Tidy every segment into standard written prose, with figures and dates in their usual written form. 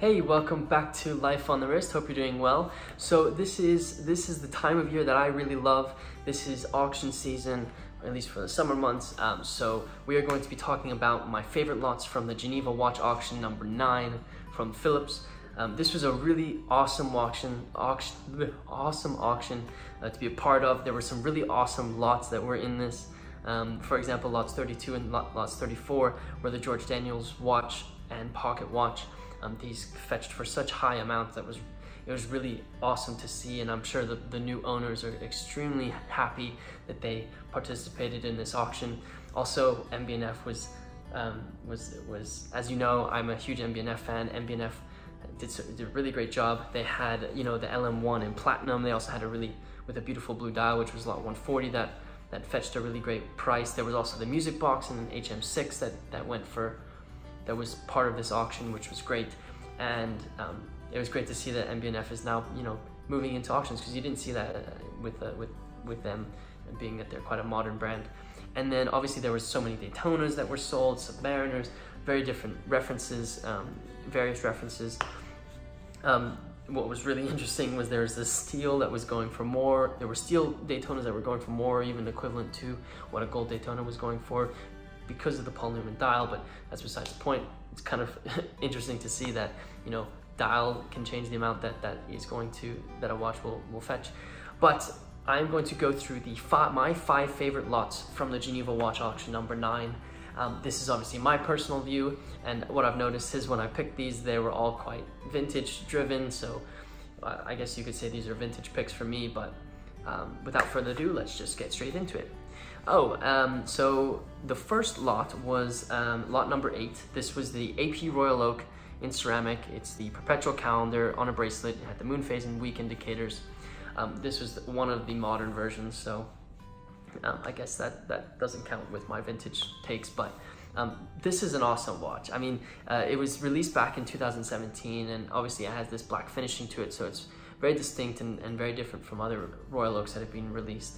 Hey, welcome back to Life on the Wrist. Hope you're doing well. So this is the time of year that I really love. This is auction season, or at least for the summer months. So we are going to be talking about my favorite lots from the Geneva Watch Auction number 9 from Phillips. This was a really awesome auction to be a part of. There were some really awesome lots that were in this. For example, lots 32 and lots 34 were the George Daniels watch and pocket watch. These fetched for such high amounts that it was really awesome to see, and I'm sure the new owners are extremely happy that they participated in this auction. Also, MB&F was, as you know, I'm a huge MB&F fan. MB&F did a really great job. They had, you know, the LM1 in platinum. They also had with a beautiful blue dial, which was lot 140 that fetched a really great price. There was also the music box and an HM6 that was part of this auction, which was great. And it was great to see that MB&F is now, you know, moving into auctions, because you didn't see that with them, being that they're quite a modern brand. And then obviously there was so many Daytonas that were sold, Submariners, very different references, various references. What was really interesting was there was this steel that was going for more. There were steel Daytonas that were going for more, even equivalent to what a gold Daytona was going for, because of the Paul Newman dial, but that's besides the point. It's kind of interesting to see that, you know, dial can change the amount that a watch will fetch. But I'm going to go through my 5 favorite lots from the Geneva Watch Auction number 9. This is obviously my personal view, and what I've noticed is when I picked these, they were all quite vintage driven, so I guess you could say these are vintage picks for me. But without further ado, let's just get straight into it. So the first lot was lot number 8. This was the AP Royal Oak in ceramic. It's the Perpetual calendar on a bracelet. It had the moon phase and week indicators. This was one of the modern versions, so I guess that doesn't count with my vintage takes, but this is an awesome watch. I mean, it was released back in 2017, and obviously it has this black finishing to it, so it's very distinct and very different from other Royal Oaks that have been released.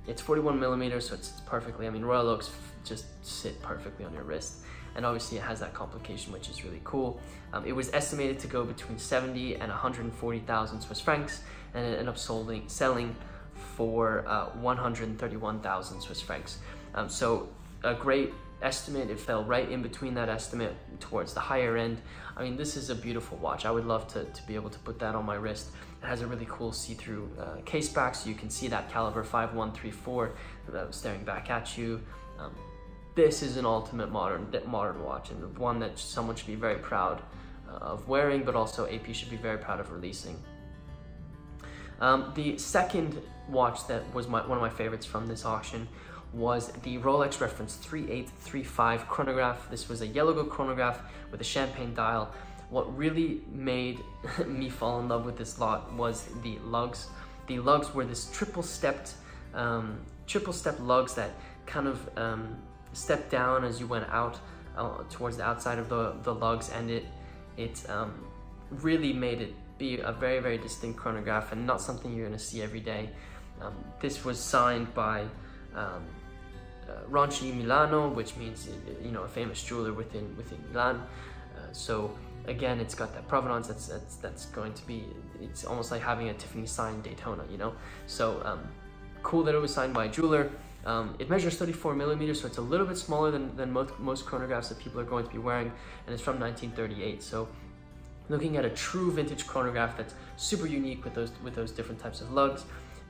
It's 41 millimeters, so it's perfectly, I mean, Royal Oaks just sit perfectly on your wrist. And obviously it has that complication, which is really cool. It was estimated to go between 70 and 140,000 Swiss francs, and it ended up selling for 131,000 Swiss francs. So a great estimate. It fell right in between that estimate towards the higher end. I mean, this is a beautiful watch. I would love to be able to put that on my wrist. It has a really cool see-through case back, so you can see that caliber 5134 staring back at you. This is an ultimate modern watch, and one that someone should be very proud of wearing, but also AP should be very proud of releasing. The second watch that was one of my favorites from this auction was the Rolex Reference 3835 chronograph. This was a yellow gold chronograph with a champagne dial. What really made me fall in love with this lot was the lugs. The lugs were this triple step lugs that kind of stepped down as you went out towards the outside of the lugs, and it really made it be a very, very distinct chronograph, and not something you're going to see every day. This was signed by Ronchi Milano, which means, you know, a famous jeweler within Milan. So again, it's got that provenance that's going to be, it's almost like having a Tiffany signed Daytona, you know. So cool that it was signed by a jeweler. It measures 34 millimeters, so it's a little bit smaller than most chronographs that people are going to be wearing, and it's from 1938. So looking at a true vintage chronograph that's super unique with those different types of lugs.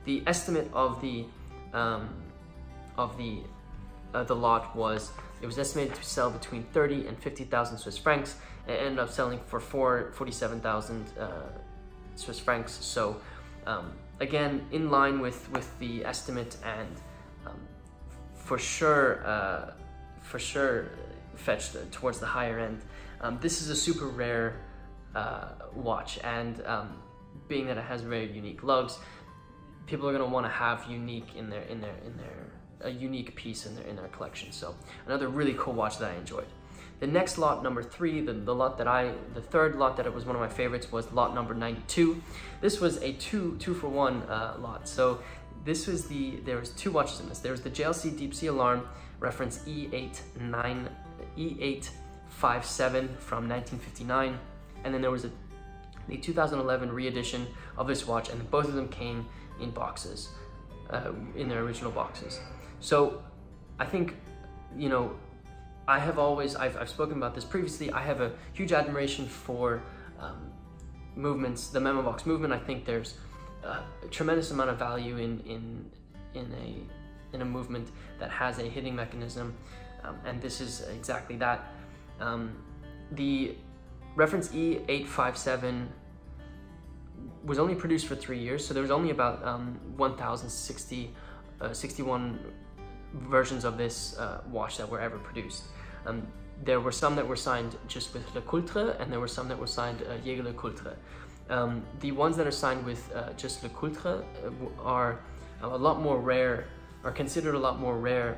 The estimate of the lot was, it was estimated to sell between 30 and 50,000 Swiss francs. It ended up selling for 47,000 Swiss francs. So again, in line with the estimate, and for sure fetched towards the higher end. This is a super rare watch, and being that it has very unique lugs, people are going to want to have unique a unique piece in their collection. So another really cool watch that I enjoyed. The next lot, number 3, the third lot that it was one of my favorites, was lot number 92. This was a two for one lot. So this was there was 2 watches in this. There was the JLC Deep Sea Alarm reference E857 from 1959. and then there was the 2011 re-edition of this watch, and both of them came in boxes, in their original boxes. So I think, you know, I've spoken about this previously, I have a huge admiration for movements, the memo box movement. I think there's a tremendous amount of value in a movement that has a hitting mechanism, and this is exactly that. The reference E857 was only produced for 3 years, so there was only about 1,061 versions of this watch that were ever produced. There were some that were signed just with Le Coultre, and there were some that were signed Jaeger Le Coultre. The ones that are signed with just Le Coultre are a lot more rare, are considered a lot more rare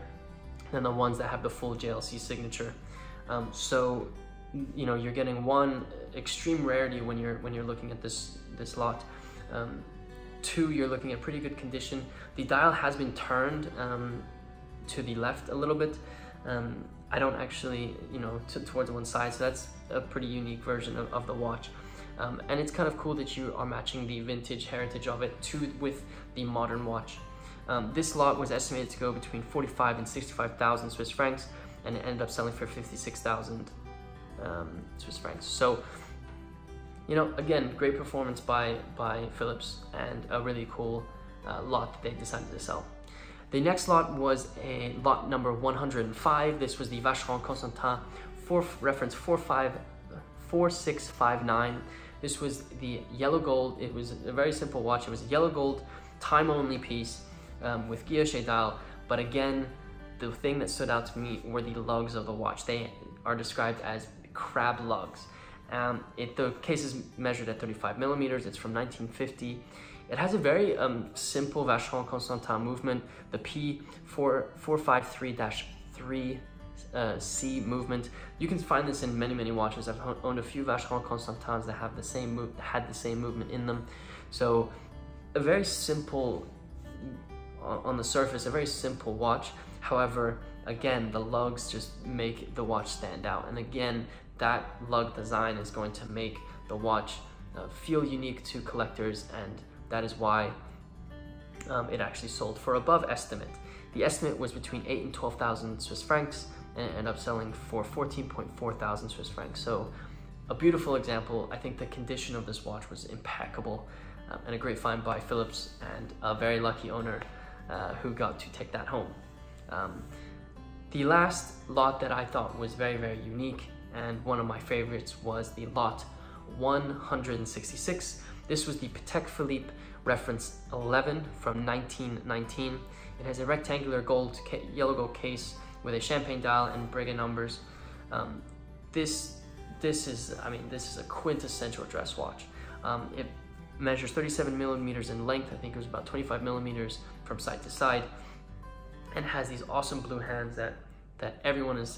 than the ones that have the full JLC signature. So, you know, you're getting one, extreme rarity when you're looking at this lot. Two, you're looking at pretty good condition. The dial has been turned to the left a little bit. I don't actually, you know, towards one side, so that's a pretty unique version of the watch. And it's kind of cool that you are matching the vintage heritage of it with the modern watch. This lot was estimated to go between 45 and 65,000 Swiss francs, and it ended up selling for 56,000 Swiss francs. So, you know, again, great performance by Phillips, and a really cool lot that they decided to sell. The next lot was a lot number 105. This was the Vacheron Constantin reference 4659. This was the yellow gold. It was a very simple watch. It was a yellow gold, time only piece with guilloche dial. But again, the thing that stood out to me were the lugs of the watch. They are described as crab lugs. The case is measured at 35 millimeters. It's from 1950. It has a very simple Vacheron Constantin movement, the P453-3C movement. You can find this in many watches. I've owned a few Vacheron Constantins that have the same movement in them. So a very simple, on the surface, a very simple watch. However, again, the lugs just make the watch stand out. And again, that lug design is going to make the watch feel unique to collectors, and that is why it actually sold for above estimate. The estimate was between 8,000 and 12,000 Swiss francs, and it ended up selling for 14.4 thousand Swiss francs. So a beautiful example. I think the condition of this watch was impeccable, and a great find by Phillips, and a very lucky owner who got to take that home. The last lot that I thought was very unique, and one of my favorites, was the lot 166. This was the Patek Philippe reference 11 from 1919. It has a rectangular yellow gold case with a champagne dial and Breguet numbers. This is a quintessential dress watch. It measures 37 millimeters in length. I think it was about 25 millimeters from side to side, and has these awesome blue hands that everyone is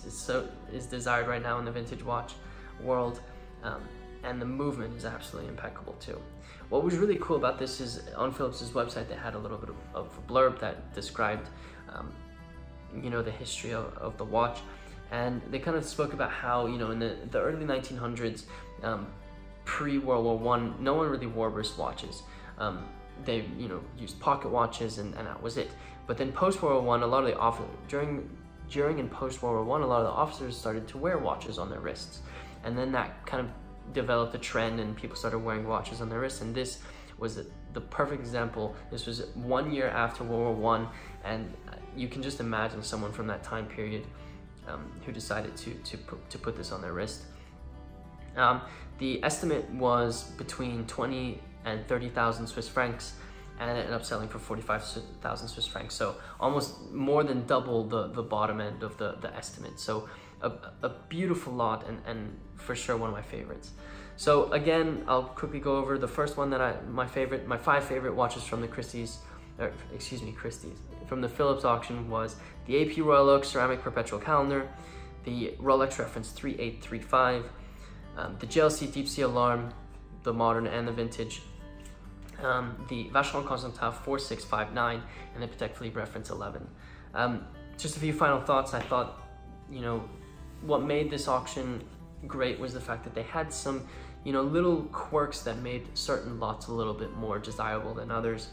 desired right now in the vintage watch world. And the movement is absolutely impeccable too. What was really cool about this is on Phillips's website they had a little bit of a blurb that described you know, the history of the watch, and they kind of spoke about how, you know, in the early 1900s, pre-World War I, no one really wore wristwatches. They, you know, used pocket watches, and that was it. But then post-World War I, a lot of the during and post-World War I, a lot of the officers started to wear watches on their wrists, and then that kind of developed a trend, and people started wearing watches on their wrists. And this was the perfect example. This was 1 year after World War I, and you can just imagine someone from that time period who decided to put this on their wrist. The estimate was between 20 and 30,000 Swiss francs, and it ended up selling for 45,000 Swiss francs. So almost more than double the bottom end of the estimate. So a beautiful lot, and for sure one of my favorites. So again, I'll quickly go over the first one that my 5 favorite watches from the Christie's, from the Phillips auction was the AP Royal Oak Ceramic Perpetual Calendar, the Rolex Reference 3835, the JLC Deep Sea Alarm, the modern and the vintage, the Vacheron Constantin 4659, and the Patek Philippe Reference 11. Just a few final thoughts. I thought, you know, what made this auction great was the fact that they had some little quirks that made certain lots a little bit more desirable than others.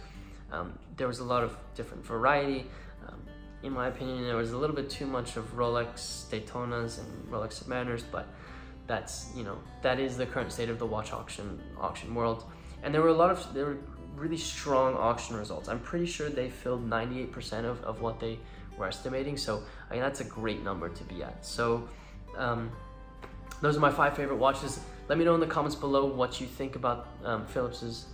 There was a lot of different variety. In my opinion, there was a little bit too much of Rolex Daytonas and Rolex Submariners, but that is the current state of the watch auction world. And there were really strong auction results. I'm pretty sure they filled 98% of what they were estimating. So I mean, that's a great number to be at. So those are my 5 favorite watches. Let me know in the comments below what you think about Phillips's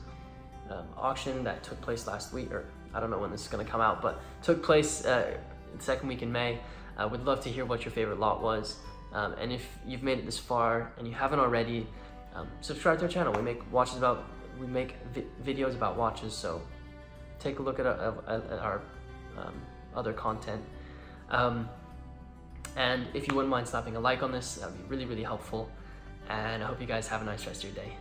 auction that took place last week, or I don't know when this is going to come out, but took place the second week in May. I would love to hear what your favorite lot was. And if you've made it this far and you haven't already, subscribe to our channel. We make videos about watches, so take a look at our other content. And if you wouldn't mind slapping a like on this, that would be really, really helpful. And I hope you guys have a nice rest of your day.